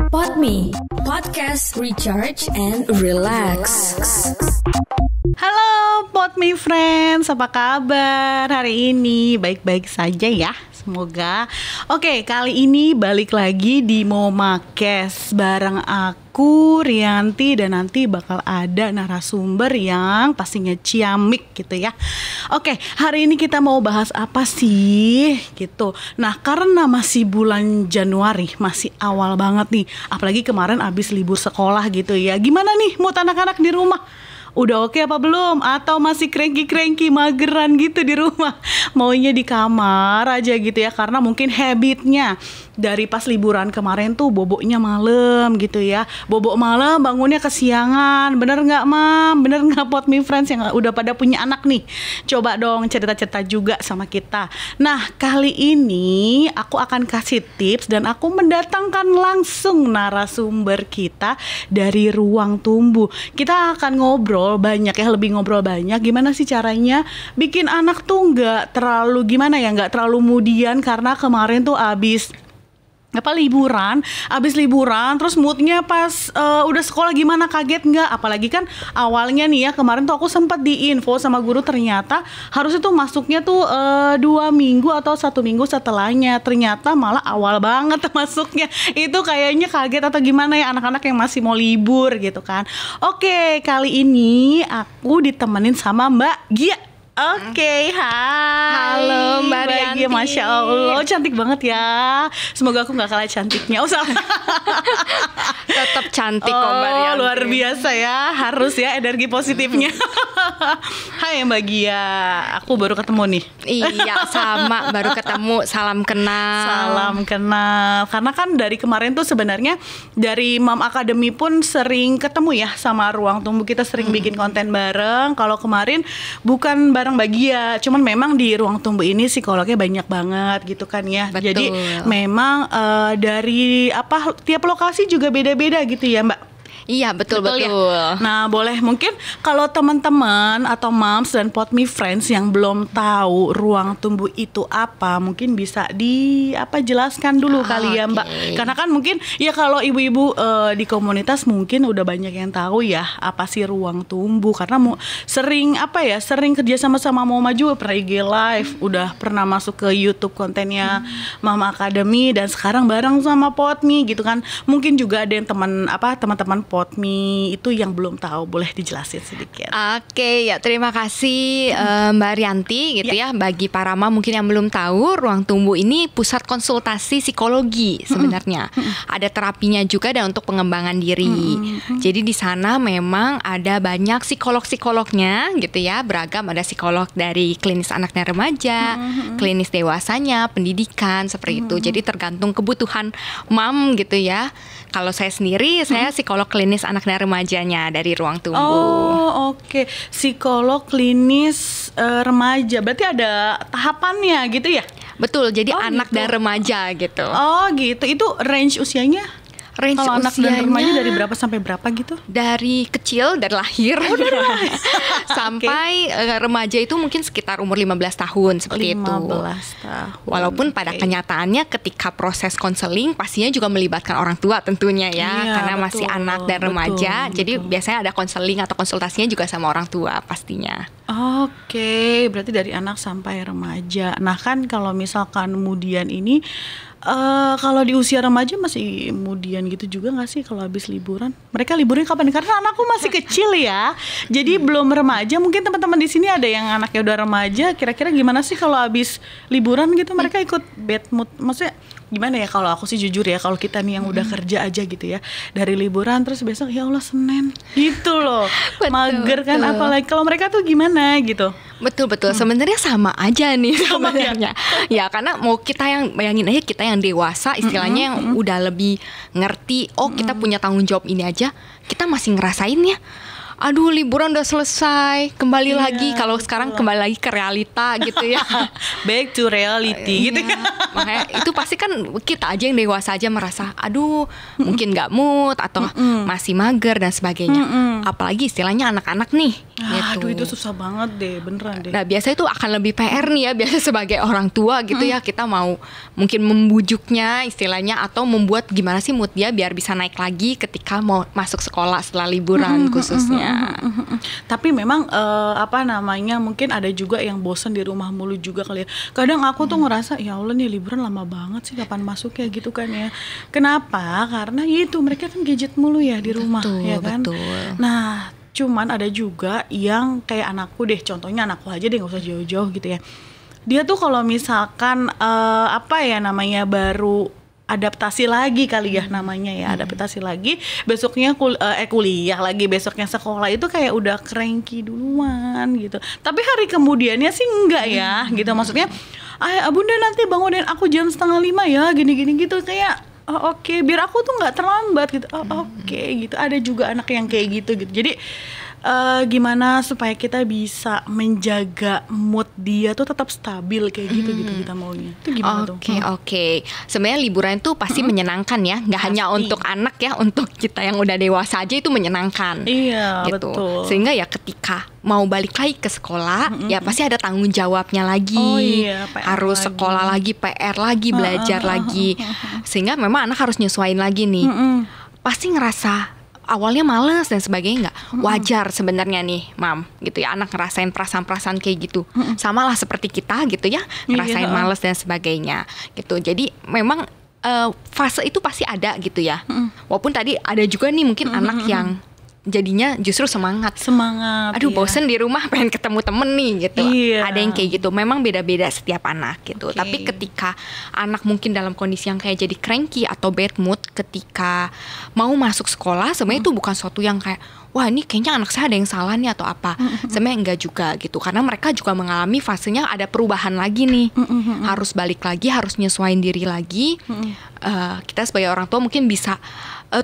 Podme, podcast recharge and relax. Halo Podme friends, apa kabar hari ini? Baik-baik saja ya, semoga. Oke, kali ini balik lagi di Momakes bareng aku, Rianti, dan nanti bakal ada narasumber yang pastinya ciamik gitu ya. Oke, hari ini kita mau bahas apa sih gitu. Nah, karena masih bulan Januari, masih awal banget nih, apalagi kemarin abis libur sekolah gitu ya. Gimana nih mood anak-anak di rumah? Udah oke apa belum? Atau masih cranky-cranky, mageran gitu di rumah? Maunya di kamar aja gitu ya, karena mungkin habitnya dari pas liburan kemarin tuh boboknya malam gitu ya. Bobok malam, bangunnya kesiangan. Bener nggak Mam? Bener nggak Podme friends yang udah pada punya anak nih? Coba dong cerita-cerita juga sama kita. Nah, kali ini aku akan kasih tips dan aku mendatangkan langsung narasumber kita dari Ruang Tumbuh. Kita akan ngobrol banyak ya, lebih ngobrol banyak gimana sih caranya bikin anak tuh nggak terlalu nggak terlalu mudian, karena kemarin tuh abis liburan terus moodnya pas udah sekolah gimana, kaget nggak? Apalagi kan awalnya nih ya, kemarin tuh aku sempat diinfo sama guru, ternyata harusnya tuh masuknya tuh 2 minggu atau 1 minggu setelahnya, ternyata malah awal banget masuknya. Itu kayaknya kaget atau gimana ya anak-anak yang masih mau libur gitu kan. Oke, kali ini aku ditemenin sama Mbak Gia. Oke, hai. Halo Mbak Rianti. Masya Allah, cantik banget ya. Semoga aku gak kalah cantiknya. Oh salah. Tetap cantik kok Mbak Rianti. Luar biasa ya, harus ya energi positifnya. Hai Mbak Gia, aku baru ketemu nih. Iya, sama, baru ketemu, salam kenal. Salam kenal. Karena kan dari kemarin tuh sebenarnya dari Mom Academy pun sering ketemu ya sama Ruang Tumbuh, kita sering bikin konten bareng. Kalau kemarin bukan bareng Mbak Gia, cuman memang di Ruang Tumbuh ini psikolognya banyak banget gitu kan ya. Betul. Jadi memang dari tiap lokasi juga beda-beda gitu ya Mbak. Iya, betul. Ya? Nah, boleh mungkin kalau teman-teman atau moms dan Podme friends yang belum tahu Ruang Tumbuh itu apa, mungkin bisa jelaskan dulu kali ya Mbak. Karena kan mungkin ya kalau ibu-ibu di komunitas mungkin udah banyak yang tahu ya apa sih Ruang Tumbuh, karena sering kerja sama Mom Maju, pernah IG live, udah pernah masuk ke YouTube kontennya Mom Academy, dan sekarang bareng sama Podme gitu kan. Mungkin juga ada yang teman-teman Podme itu yang belum tahu, boleh dijelasin sedikit. Oke, ya terima kasih Mbak Rianti gitu ya. Bagi para mama mungkin yang belum tahu, Ruang Tumbuh ini pusat konsultasi psikologi sebenarnya. Ada terapinya juga dan untuk pengembangan diri. Jadi di sana memang ada banyak psikolog-psikolognya gitu ya, beragam. Ada psikolog dari klinis anak dan remaja, klinis dewasanya, pendidikan seperti itu. Jadi tergantung kebutuhan mam gitu ya. Kalau saya sendiri, saya psikolog klinis anak dan remajanya dari Ruang Tumbuh. Oh, oke. Psikolog klinis remaja. Berarti ada tahapannya gitu ya? Betul, jadi anak gitu. dan remaja gitu. Oh, gitu. Itu range usianya? Kalau anak dan remaja dari berapa sampai berapa gitu? Dari kecil, dari lahir, sampai remaja itu mungkin sekitar umur 15 tahun seperti 15 itu. tahun. Walaupun pada kenyataannya ketika proses konseling pastinya juga melibatkan orang tua tentunya ya, Iya, karena masih anak dan remaja. Jadi biasanya ada konseling atau konsultasinya juga sama orang tua pastinya. Oke, berarti dari anak sampai remaja. Nah kan kalau misalkan kemudian ini kalau di usia remaja masih kemudian gitu juga nggak sih kalau habis liburan? Mereka liburnya kapan? Karena anakku masih kecil ya, jadi belum remaja. Mungkin teman-teman di sini ada yang anaknya udah remaja. Kira-kira gimana sih kalau habis liburan gitu? Mereka ikut bad mood? Maksudnya gimana ya? Kalau aku sih jujur ya, kalau kita nih yang udah kerja aja gitu ya, dari liburan terus besok ya Allah Senin gitu loh, mager kan. Apalagi kalau mereka tuh gimana gitu? Betul. Sebenarnya sama aja nih sebenarnya. Ya karena mau kita yang bayangin aja, kita yang dewasa istilahnya yang udah lebih ngerti. Oh kita punya tanggung jawab ini aja, kita masih ngerasain ya. aduh liburan udah selesai, kembali Iya, lagi. Kalau sekarang kembali lagi ke realita gitu ya. Back to reality gitu Iya, kan. makanya itu pasti kan kita aja yang dewasa aja merasa aduh mungkin nggak mood atau masih mager dan sebagainya. Apalagi istilahnya anak-anak nih gitu. Aduh itu susah banget deh, beneran deh. Nah biasa itu akan lebih PR nih ya, biasa sebagai orang tua gitu ya, kita mau mungkin membujuknya istilahnya atau membuat gimana sih mood dia biar bisa naik lagi ketika mau masuk sekolah setelah liburan khususnya. Tapi memang mungkin ada juga yang bosen di rumah mulu juga kali ya. Kadang aku tuh ngerasa ya Allah nih liburan lama banget sih, kapan masuknya gitu kan ya. Kenapa? Karena itu mereka kan gadget mulu ya di rumah. Betul, Ya kan. betul. Nah cuman ada juga yang kayak anakku deh, contohnya anakku aja deh, nggak usah jauh-jauh gitu ya. Dia tuh kalau misalkan baru adaptasi lagi kali ya namanya ya, adaptasi lagi, besoknya kuliah lagi, besoknya sekolah, itu kayak udah cranky duluan gitu. Tapi hari kemudiannya sih enggak ya gitu, maksudnya bunda nanti bangunin aku jam 4:30 ya gini-gini gitu, kayak oke, biar aku tuh nggak terlambat gitu. Oke gitu. Ada juga anak yang kayak gitu. Jadi gimana supaya kita bisa menjaga mood dia tuh tetap stabil kayak gitu kita maunya. Itu gimana tuh? Oke. Sebenarnya liburan itu pasti menyenangkan ya, nggak hanya untuk anak ya, untuk kita yang udah dewasa aja itu menyenangkan. Iya, gitu. betul. Sehingga ya ketika mau balik lagi ke sekolah, ya pasti ada tanggung jawabnya lagi. Oh iya, PR harus lagi. Sekolah lagi, PR lagi, belajar lagi. Sehingga memang anak harus nyesuaiin lagi nih. Pasti ngerasa awalnya males dan sebagainya, nggak wajar sebenarnya nih mam gitu ya, anak ngerasain perasaan-perasaan kayak gitu, sama lah seperti kita gitu ya, ngerasain males dan sebagainya gitu. Jadi memang fase itu pasti ada gitu ya, walaupun tadi ada juga nih mungkin anak yang jadinya justru semangat. Aduh iya. bosen di rumah, pengen ketemu temen nih gitu. Iya. Ada yang kayak gitu. Memang beda-beda setiap anak gitu. Oke. Tapi ketika anak mungkin dalam kondisi yang kayak jadi cranky atau bad mood ketika mau masuk sekolah, sebenarnya itu bukan suatu yang kayak wah ini kayaknya anak saya ada yang salah nih atau apa. Sebenarnya enggak juga gitu. Karena mereka juga mengalami fasenya ada perubahan lagi nih. Harus balik lagi, harus nyesuaiin diri lagi. Kita sebagai orang tua mungkin bisa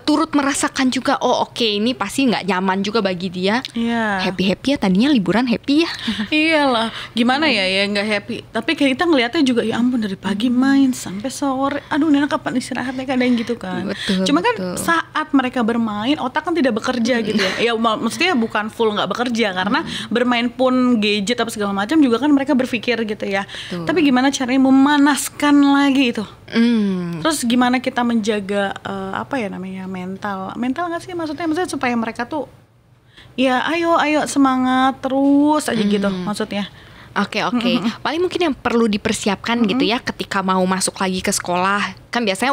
turut merasakan juga, oh oke, ini pasti nggak nyaman juga bagi dia. Iya. Happy ya, tadinya liburan happy ya. Iyalah, gimana ya nggak happy. Tapi kita ngeliatnya juga ya ampun, dari pagi main sampai sore. Aduh, Nena kapan istirahatnya, kadang gitu kan. Betul, Cuma kan betul. saat mereka bermain, otak kan tidak bekerja gitu ya. Ya maksudnya bukan full nggak bekerja, karena bermain pun gadget apa segala macam juga kan mereka berpikir gitu ya. Betul. Tapi gimana caranya memanaskan lagi itu? Hmm. Terus gimana kita menjaga mental nggak sih, maksudnya supaya mereka tuh ya ayo semangat terus aja gitu maksudnya. Oke. Paling mungkin yang perlu dipersiapkan gitu ya ketika mau masuk lagi ke sekolah. Kan biasanya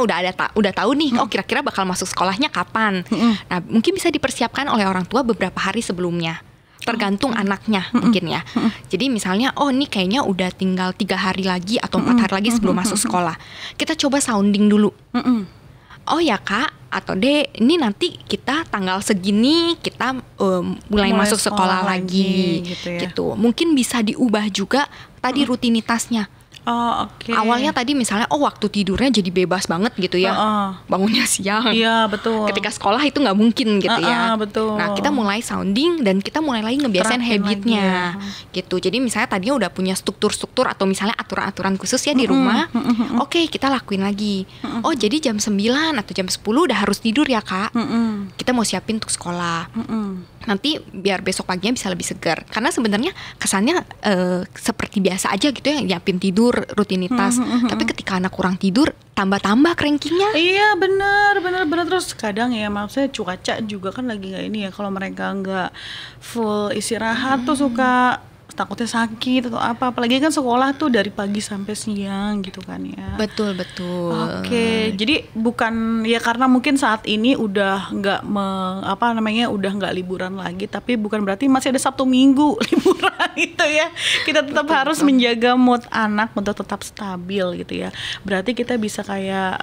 udah tahu nih, oh kira-kira bakal masuk sekolahnya kapan. Nah, mungkin bisa dipersiapkan oleh orang tua beberapa hari sebelumnya. Tergantung anaknya mungkin ya. Jadi misalnya, oh ini kayaknya udah tinggal 3 hari lagi atau 4 hari lagi sebelum masuk sekolah. Kita coba sounding dulu. Oh ya kak atau dek, ini nanti kita tanggal segini kita mulai masuk sekolah lagi gitu. Mungkin bisa diubah juga tadi rutinitasnya. Oh oke. Awalnya tadi misalnya waktu tidurnya jadi bebas banget gitu ya, bangunnya siang. Iya betul. Ketika sekolah itu nggak mungkin gitu ya. Betul. Nah kita mulai sounding dan kita mulai lagi ngebiasain Terapin habitnya gitu. Jadi misalnya tadinya udah punya struktur atau misalnya aturan-aturan khusus ya di rumah. Oke, kita lakuin lagi. Oh jadi jam 9 atau jam 10 udah harus tidur ya kak. Kita mau siapin untuk sekolah. Nanti biar besok paginya bisa lebih segar. Karena sebenarnya kesannya seperti biasa aja gitu ya, nyiapin tidur, rutinitas. Tapi ketika anak kurang tidur, tambah crankingnya. Iya benar. Terus kadang ya maksudnya cuaca juga kan lagi nggak ini ya. Kalau mereka nggak full istirahat tuh suka takutnya sakit atau apa. Apalagi kan sekolah tuh dari pagi sampai siang gitu kan ya. Betul. Oke, jadi bukan ya karena mungkin saat ini udah nggak udah nggak liburan lagi, tapi bukan berarti masih ada Sabtu Minggu liburan gitu ya. Kita tetap harus menjaga mood anak untuk tetap stabil gitu ya. Berarti kita bisa kayak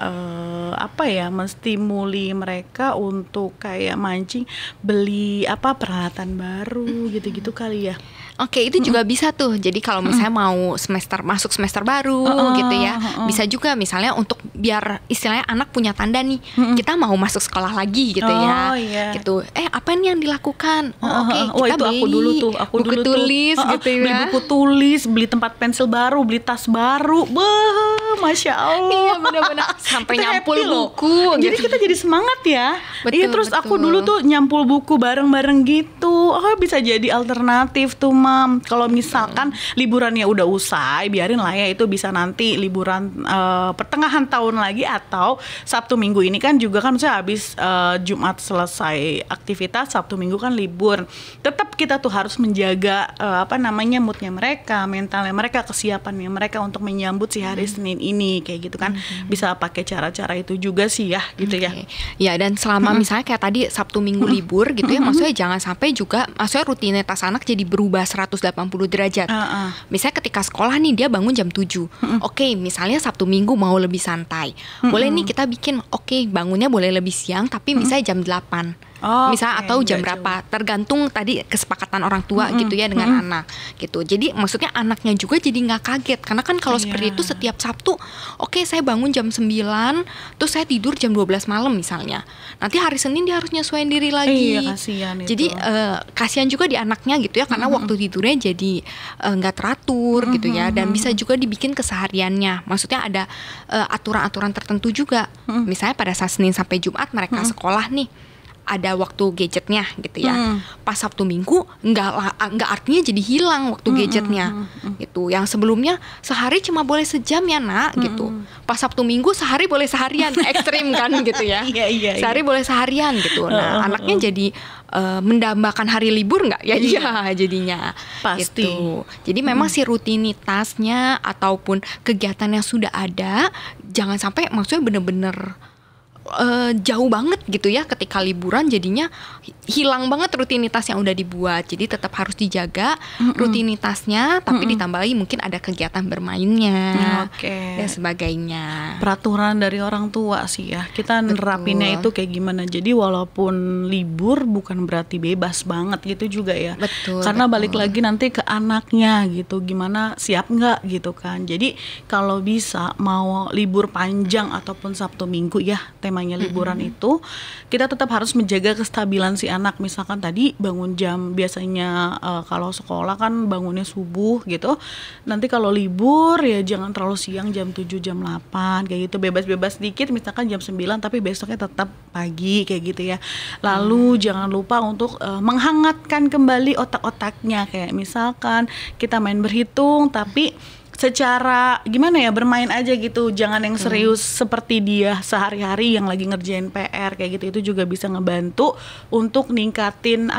menstimuli mereka untuk kayak mancing, beli peralatan baru gitu-gitu kali ya. Oke, itu juga bisa tuh. Jadi kalau misalnya mau masuk semester baru gitu ya, bisa juga misalnya untuk biar istilahnya anak punya tanda nih, kita mau masuk sekolah lagi gitu ya. Iya. Gitu. Apa nih yang dilakukan? Oke, Wah, kita itu beli aku dulu tuh, buku tulis gitu beli ya. buku tulis, beli tempat pensil baru, beli tas baru. Masya Allah. Iya, benar-benar sampai Itu nyampul happy loh. buku Jadi gitu. kita jadi semangat ya. Betul, Iya, terus aku betul. dulu tuh nyampul buku bareng-bareng gitu. Bisa jadi alternatif tuh, Mam. Kalau misalkan liburannya udah usai, biarin lah ya, itu bisa nanti liburan pertengahan tahun lagi, atau Sabtu Minggu ini kan juga kan misalnya habis Jumat selesai aktivitas, Sabtu Minggu kan libur. Tetap kita tuh harus menjaga moodnya mereka, mentalnya mereka, kesiapannya mereka untuk menyambut si hari Senin ini kayak gitu kan. Bisa pakai cara-cara itu juga sih ya gitu ya. Ya, dan selama misalnya kayak tadi Sabtu Minggu libur gitu ya, maksudnya jangan sampai juga maksudnya rutinitas anak jadi berubah 180 derajat. Misalnya ketika sekolah nih dia bangun jam 7. Oke, misalnya Sabtu Minggu mau lebih santai. Boleh nih kita bikin bangunnya boleh lebih siang tapi misalnya jam 8. Misalnya atau jam berapa, tergantung tadi kesepakatan orang tua gitu ya dengan anak gitu. Jadi maksudnya anaknya juga jadi nggak kaget, karena kan kalau seperti itu setiap Sabtu, oke, saya bangun jam 9 terus saya tidur jam 12 malam misalnya, nanti hari Senin dia harus nyesuaiin diri lagi. Kasihan itu. Jadi kasihan juga di anaknya gitu ya, karena waktu tidurnya jadi nggak teratur gitu ya. Dan bisa juga dibikin kesehariannya, maksudnya ada aturan-aturan tertentu juga. Misalnya pada saat Senin sampai Jumat mereka sekolah nih, ada waktu gadgetnya gitu ya. Pas Sabtu Minggu nggak artinya jadi hilang waktu gadgetnya gitu. Yang sebelumnya sehari cuma boleh sejam ya nak gitu. Pas Sabtu Minggu sehari boleh seharian, ekstrim kan gitu ya. Iya. Sehari boleh seharian gitu. Nah anaknya jadi mendambakan hari libur nggak? Ya iya jadinya. Pasti. Gitu. Jadi memang si rutinitasnya ataupun kegiatan yang sudah ada, jangan sampai maksudnya bener-bener jauh banget gitu ya, ketika liburan jadinya hilang banget rutinitas yang udah dibuat. Jadi tetap harus dijaga rutinitasnya, tapi ditambahi mungkin ada kegiatan bermainnya dan sebagainya. Peraturan dari orang tua sih ya, kita nerapinnya itu kayak gimana. Jadi walaupun libur bukan berarti bebas banget gitu juga ya. Karena balik lagi nanti ke anaknya gitu, gimana, siap nggak gitu kan. Jadi kalau bisa mau libur panjang ataupun Sabtu Minggu ya, temanya liburan itu, kita tetap harus menjaga kestabilan si anak. Misalkan tadi bangun jam, biasanya kalau sekolah kan bangunnya subuh gitu, nanti kalau libur ya jangan terlalu siang, jam 7, jam 8 kayak gitu, bebas-bebas dikit, misalkan jam 9 tapi besoknya tetap pagi kayak gitu ya. Lalu jangan lupa untuk menghangatkan kembali otak-otaknya, kayak misalkan kita main berhitung tapi secara gimana ya, bermain aja gitu, jangan yang serius seperti dia sehari-hari yang lagi ngerjain PR kayak gitu. Itu juga bisa ngebantu untuk ningkatin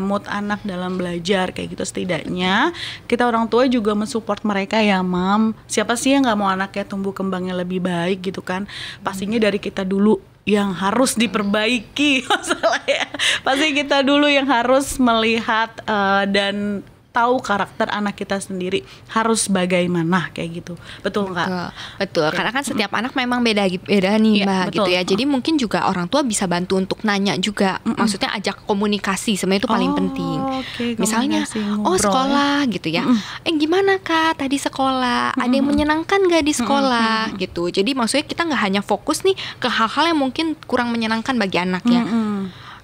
mood anak dalam belajar kayak gitu. Setidaknya kita orang tua juga mensupport mereka ya, Mam. Siapa sih yang nggak mau anaknya tumbuh kembangnya lebih baik gitu kan. Pastinya dari kita dulu yang harus diperbaiki masalahnya. Pasti kita dulu yang harus melihat dan tahu karakter anak kita sendiri harus bagaimana kayak gitu. Betul nggak? Betul. Karena kan setiap anak memang beda nih, Mbak, betul. gitu ya. Jadi mungkin juga orang tua bisa bantu untuk nanya juga. Maksudnya ajak komunikasi, sebenarnya itu paling penting. Misalnya, sekolah gitu ya. Gimana Kak tadi sekolah? Ada yang menyenangkan nggak di sekolah? Gitu. Jadi maksudnya kita nggak hanya fokus nih ke hal-hal yang mungkin kurang menyenangkan bagi anak ya.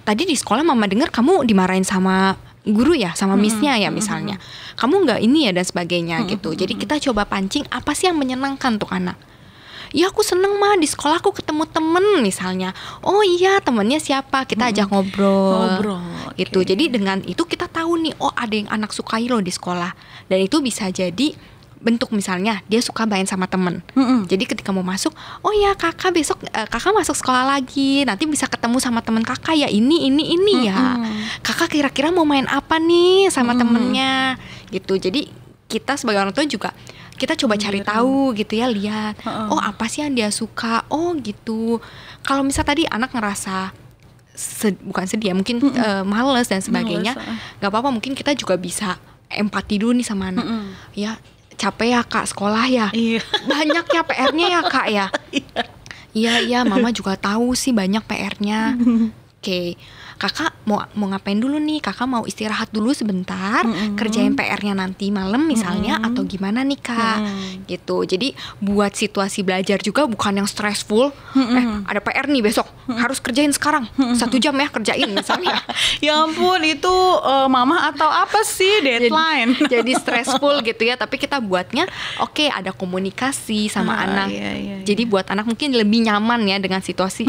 Tadi di sekolah mama dengar kamu dimarahin sama guru ya, sama missnya ya misalnya, kamu nggak ini ya dan sebagainya gitu. Jadi kita coba pancing apa sih yang menyenangkan untuk anak. Ya aku seneng mah di sekolah aku ketemu temen misalnya. Oh iya, temennya siapa, kita ajak ngobrol gitu. Jadi dengan itu kita tahu nih, oh ada yang anak sukai loh di sekolah. Dan itu bisa jadi bentuk, misalnya dia suka main sama temen. Jadi ketika mau masuk, oh ya kakak besok kakak masuk sekolah lagi, nanti bisa ketemu sama temen kakak ya, ini ya. Kakak kira-kira mau main apa nih sama temennya gitu. Jadi kita sebagai orang tua juga kita coba cari tahu gitu ya, lihat oh apa sih yang dia suka, oh gitu. Kalau misal tadi anak ngerasa bukan sedih ya, mungkin males dan sebagainya, nggak apa-apa, mungkin kita juga bisa empati dulu nih sama anak. Ya capek ya kak sekolah ya, banyak ya PR-nya ya kak ya. Iya mama juga tahu sih banyak PR-nya. Oke, kakak mau ngapain dulu nih, kakak mau istirahat dulu sebentar, kerjain PR-nya nanti malam misalnya, atau gimana nih kak, gitu. Jadi buat situasi belajar juga bukan yang stressful, ada PR nih besok, harus kerjain sekarang, 1 jam ya kerjain misalnya. Ya ampun, itu mama atau apa sih deadline? Jadi stressful gitu ya, tapi kita buatnya oke, ada komunikasi sama anak. Iya. Jadi buat anak mungkin lebih nyaman ya dengan situasi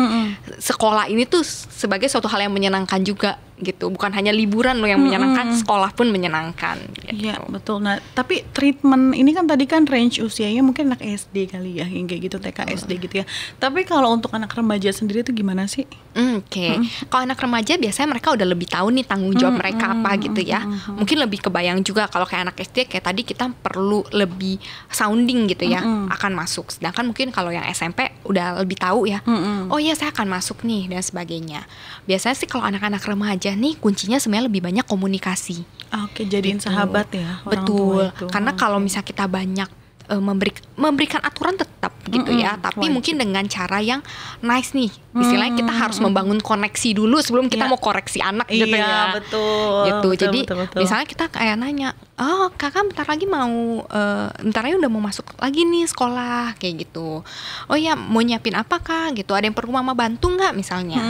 sekolah ini tuh sebagai suatu hal yang menyenangkan juga gitu, bukan hanya liburan loh yang menyenangkan, sekolah pun menyenangkan gitu. Iya betul. Nah tapi treatment ini kan tadi kan range usianya mungkin anak SD kali ya, yang kayak gitu, TK, SD gitu ya. Tapi kalau untuk anak remaja sendiri itu gimana sih? Oke. Kalau anak remaja biasanya mereka udah lebih tahu nih tanggung jawab mereka apa gitu ya. Mungkin lebih kebayang juga kalau kayak anak SD kayak tadi kita perlu lebih sounding gitu ya, akan masuk. Sedangkan mungkin kalau yang SMP udah lebih tahu ya. Oh iya saya akan masuk nih dan sebagainya. Biasanya sih kalau anak-anak remaja nih kuncinya sebenarnya lebih banyak komunikasi. Oke, jadiin gitu. sahabat ya orang Betul. tua itu. Karena kalau misalnya kita banyak memberikan aturan tetap gitu ya, tapi wajib. mungkin dengan cara yang nice nih. Istilahnya kita harus membangun koneksi dulu sebelum kita mau koreksi anak gitu Iya, ya. betul. Gitu. Betul, Jadi betul. misalnya kita kayak nanya, "Oh, kakak bentar lagi mau bentarnya udah mau masuk lagi nih sekolah," kayak gitu. "Oh ya, mau nyiapin apa kak?" gitu. "Ada yang perlu mama bantu nggak?" misalnya.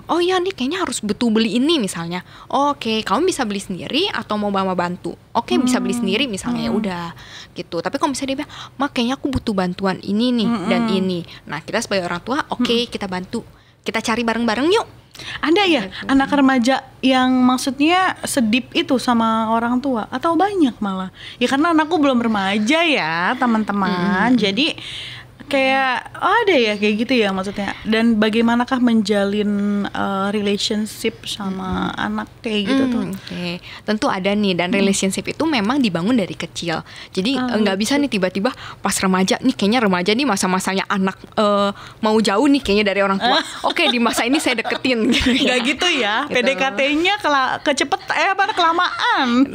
"Oh ya, nih kayaknya harus betul beli ini," misalnya. "Oke, kamu bisa beli sendiri atau mau mama bantu?" "Oke, bisa beli sendiri," misalnya. Ya udah gitu. Tapi kalau misalnya dia bilang, "Mak, kayaknya aku butuh bantuan ini nih dan ini." Nah, kita sebagai orang tua, oke, kita bantu. Kita cari bareng-bareng yuk. Ada ya anak remaja yang maksudnya sedip itu sama orang tua atau banyak malah? Ya karena anakku belum remaja ya teman-teman. Jadi kayak ada ya kayak gitu ya maksudnya. Dan bagaimanakah menjalin relationship sama anak kayak gitu tuh? Oke. Tentu ada nih, dan relationship itu memang dibangun dari kecil. Jadi nggak bisa nih tiba-tiba pas remaja nih, kayaknya remaja nih masa-masanya anak mau jauh nih kayaknya dari orang tua. Oke, di masa ini saya deketin gitu ya. Nggak gitu ya, Gitu. PDKT-nya kelamaan.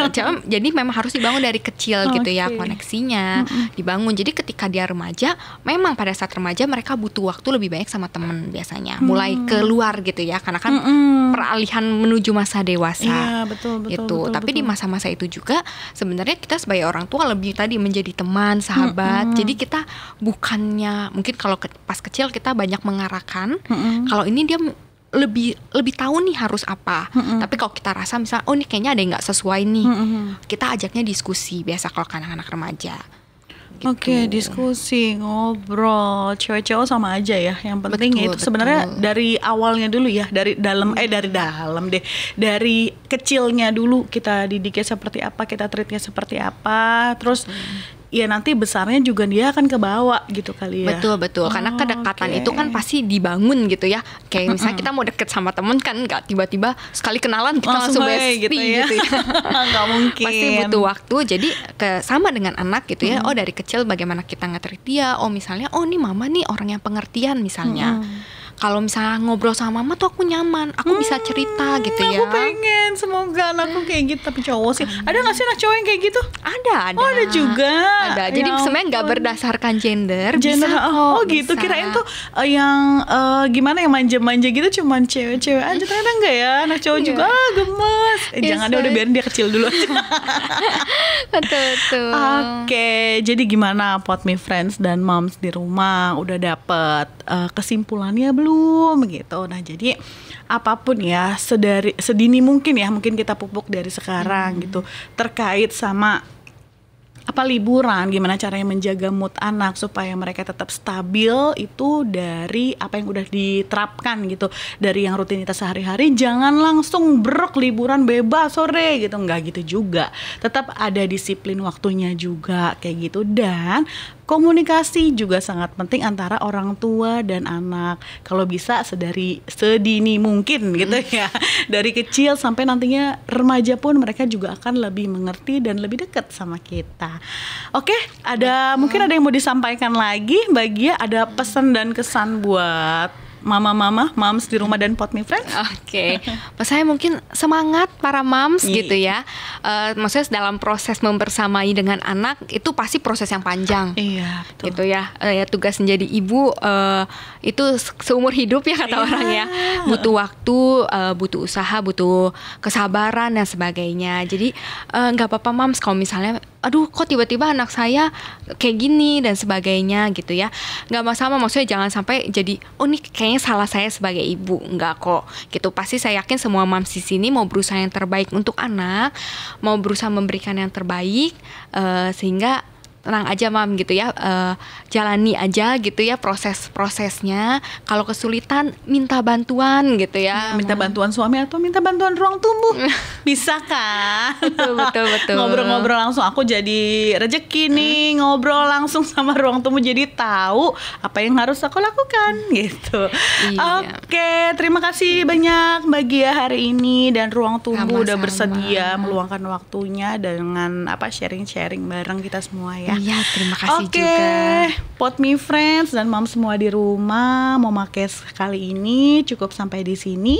Jadi memang harus dibangun dari kecil gitu ya, Oke. koneksinya dibangun. Jadi ketika dia remaja, memang pada saat remaja mereka butuh waktu lebih banyak sama temen biasanya, mulai keluar gitu ya, karena kan peralihan menuju masa dewasa. Iya, betul, gitu. betul, Tapi betul. di masa-masa itu juga sebenarnya kita sebagai orang tua lebih tadi menjadi teman, sahabat. Jadi kita bukannya mungkin kalau pas kecil kita banyak mengarahkan, kalau ini dia lebih tahu nih harus apa. Tapi kalau kita rasa misalnya, oh ini kayaknya ada yang nggak sesuai nih, kita ajaknya diskusi biasa kalau ke anak-anak remaja. Gitu. Oke, diskusi, ngobrol, cewek-cewek sama aja ya. Yang penting Betul, itu sebenarnya betul. dari awalnya dulu ya, dari dalam dari kecilnya dulu kita didiknya seperti apa, kita treatnya seperti apa, terus ya nanti besarnya juga dia akan kebawa gitu kali ya. Betul, karena kedekatan oke. itu kan pasti dibangun gitu ya. Kayak misalnya kita mau deket sama temen kan, nggak tiba-tiba sekali kenalan kita langsung hey, bestie gitu ya. Nggak mungkin. Pasti butuh waktu. Jadi sama dengan anak gitu ya. Oh dari kecil bagaimana kita nge-treat dia. Oh misalnya, oh nih mama nih orang yang pengertian misalnya. Kalau misalnya ngobrol sama mama tuh aku nyaman, aku bisa cerita gitu ya. Aku pengen semoga anakku kayak gitu, tapi cowok sih. Ada nggak sih anak cowok yang kayak gitu? Ada. Oh, ada juga. Ada. Jadi Ya sebenarnya nggak ampun. berdasarkan gender. Gender, bisa kok, oh gitu, bisa. kirain tuh yang gimana yang manja-manja gitu cuman cewek-cewek aja, ternyata enggak ya, anak cowok Iya. juga gemes. Jangan deh, udah biarin dia kecil dulu aja. Betul. Oke, jadi gimana Pot Me Friends dan Moms di rumah udah dapet kesimpulannya belum gitu. Nah jadi apapun ya sedini mungkin ya, mungkin kita pupuk dari sekarang gitu terkait sama liburan, gimana caranya menjaga mood anak supaya mereka tetap stabil, itu dari apa yang udah diterapkan gitu, dari yang rutinitas sehari-hari. Jangan langsung brok liburan bebas sore gitu, nggak gitu juga, tetap ada disiplin waktunya juga kayak gitu. Dan komunikasi juga sangat penting antara orang tua dan anak, kalau bisa sedini mungkin gitu ya, dari kecil sampai nantinya remaja pun mereka juga akan lebih mengerti dan lebih dekat sama kita. Oke, mungkin ada yang mau disampaikan lagi, Mbak Gia, ada pesan dan kesan buat mams di rumah dan Pot Me Friends? Oke, saya mungkin semangat para moms gitu ya. Maksudnya dalam proses membersamai dengan anak itu pasti proses yang panjang. Iya, betul. Gitu ya. Ya tugas menjadi ibu itu seumur hidup ya kata orang ya. Butuh waktu, butuh usaha, butuh kesabaran dan sebagainya. Jadi nggak apa-apa moms kalau misalnya aduh kok tiba-tiba anak saya kayak gini dan sebagainya gitu ya. Nggak masalah, maksudnya jangan sampai jadi oh ini kayaknya salah saya sebagai ibu. Nggak kok gitu. Pasti saya yakin semua moms di sini mau berusaha yang terbaik untuk anak, mau berusaha memberikan yang terbaik, sehingga tenang aja mam gitu ya, jalani aja gitu ya proses-prosesnya. Kalau kesulitan minta bantuan gitu ya. Minta bantuan suami atau minta bantuan ruang tumbuh. Bisa kan? Betul. Ngobrol-ngobrol langsung, aku jadi rezeki nih ngobrol langsung sama ruang tumbuh, jadi tahu apa yang harus aku lakukan gitu. Iya. Oke, terima kasih banyak Mbak Gia hari ini dan ruang tumbuh udah Sama-sama. bersedia meluangkan waktunya dengan sharing-sharing bareng kita semua ya. Iya, terima kasih Oke, juga. Pot Me Friends dan Mom semua di rumah, Momakes kali ini cukup sampai di sini.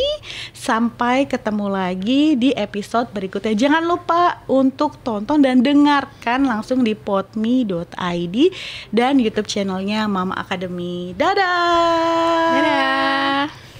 Sampai ketemu lagi di episode berikutnya. Jangan lupa untuk tonton dan dengarkan langsung di potme.id dan YouTube channelnya Mama Academy. Dadah. Dadah.